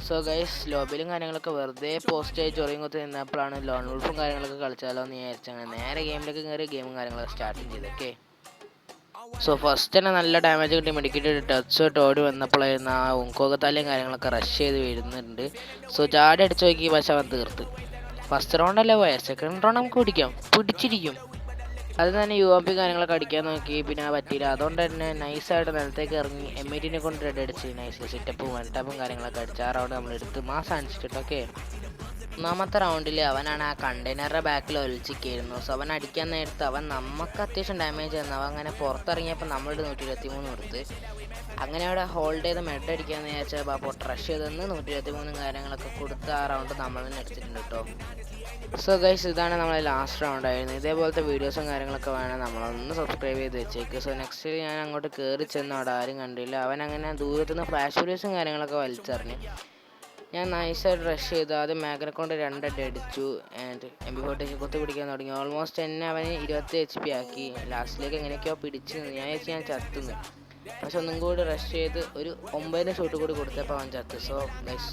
So guys ലോബിയിലും കാര്യങ്ങളൊക്കെ വെറുതെ post ആയി ചൊറിയും കൊത്തി നിന്നപ്പോഴാണ് ലോൺ വുൾഫും കാര്യങ്ങളൊക്കെ കളിച്ചാലോ എന്ന് വിചാരിച്ചങ്ങനെ നേരെ ഗെയിമിലേക്ക് കയറി ഗെയിമും കാര്യങ്ങളൊക്കെ സ്റ്റാർട്ടും ചെയ്തു. ഓക്കെ, സോ ഫസ്റ്റ് തന്നെ നല്ല ഡാമേജ് കിട്ടി മെഡിക്കറ്റ് ടച്ച് ഓടി വന്നപ്പോഴായിരുന്നു ആ ഉങ്കോകത്താലിയും കാര്യങ്ങളൊക്കെ റഷ് ചെയ്ത് വരുന്നുണ്ട്. സോ ചാടി അടിച്ചു നോക്കി, പക്ഷെ അവൻ തീർത്ത്. ഫസ്റ്റ് റൗണ്ടല്ലേ പോയത്, സെക്കൻഡ് റൗണ്ട് നമുക്ക് പിടിച്ചിരിക്കും. അത് തന്നെ UMP കാര്യങ്ങളൊക്കെ അടിക്കാൻ നോക്കി, പിന്നെ പറ്റിയില്ല. അതുകൊണ്ട് തന്നെ നൈസായിട്ട് നിലത്തേക്ക് ഇറങ്ങി M18 കൊണ്ട് റെഡ് അടിച്ച് നൈസ് സെറ്റപ്പും വൺ ടാപ്പും കാര്യങ്ങളൊക്കെ അടിച്ച് ആ റൗണ്ട് നമ്മൾ എടുത്ത് മാസം അടിച്ചിട്ട്. ഓക്കെ, ഒന്നാമത്തെ റൗണ്ടിൽ അവനാണ് ആ കണ്ടെയ്നറുടെ ബാക്കിൽ ഒലിച്ചിരിക്കുന്നു. സോ അവൻ അടിക്കാൻ നേരത്ത് അവൻ നമുക്ക് അത്യാവശ്യം ഡാമേജ് തന്നു. അവൻ അങ്ങനെ പുറത്തിറങ്ങിയപ്പോൾ നമ്മളുടെ 123 കൊടുത്ത്. അങ്ങനെ അവിടെ ഹോൾഡ് ചെയ്ത് മെഡ് അടിക്കാമെന്ന് വിചാരിച്ചാൽ അപ്പോൾ റഷ് ചെയ്തെന്ന് 123 കാര്യങ്ങളൊക്കെ കൊടുത്ത് ആ റൗണ്ട് നമ്മൾ തന്നെ എടുത്തിട്ടുണ്ട് കേട്ടോ. സോ ഗൈസ്, ഇതാണ് നമ്മളെ ലാസ്റ്റ് റൗണ്ട് ആയിരുന്നു. ഇതേപോലത്തെ വീഡിയോസും കാര്യങ്ങളൊക്കെ വേണം നമ്മളൊന്ന് സബ്സ്ക്രൈബ് ചെയ്ത് വെച്ചേക്ക്. സോ നെക്സ്റ്റ് ഞാൻ അങ്ങോട്ട് കയറി ചെന്ന് അവിടെ ആരും കണ്ടില്ല. അവൻ അങ്ങനെ ദൂരത്തുനിന്ന് ഫ്ലാഷ് വീഡിയോസും കാര്യങ്ങളൊക്കെ വലിച്ചെറിഞ്ഞു. ഞാൻ നൈസായിട്ട് റഷ് ചെയ്തു. ആദ്യം മാഗ്നെ കൊണ്ട് 2 അടി അടിച്ചു. ആൻഡ് MP40 കുത്തി പിടിക്കാൻ തുടങ്ങി. ഓൾമോസ്റ്റ് എന്നെ അവന് 20 HP ആക്കി. ലാസ്റ്റിലേക്ക് എങ്ങനെയൊക്കെയോ പിടിച്ച് ഞാൻ ചത്തുന്നു. പക്ഷെ ഒന്നും കൂടി റഷ് ചെയ്ത് ഒരു 9 ഷോട്ട് കൂടി കൊടുത്തപ്പോൾ അവൻ ചത്തു. So guys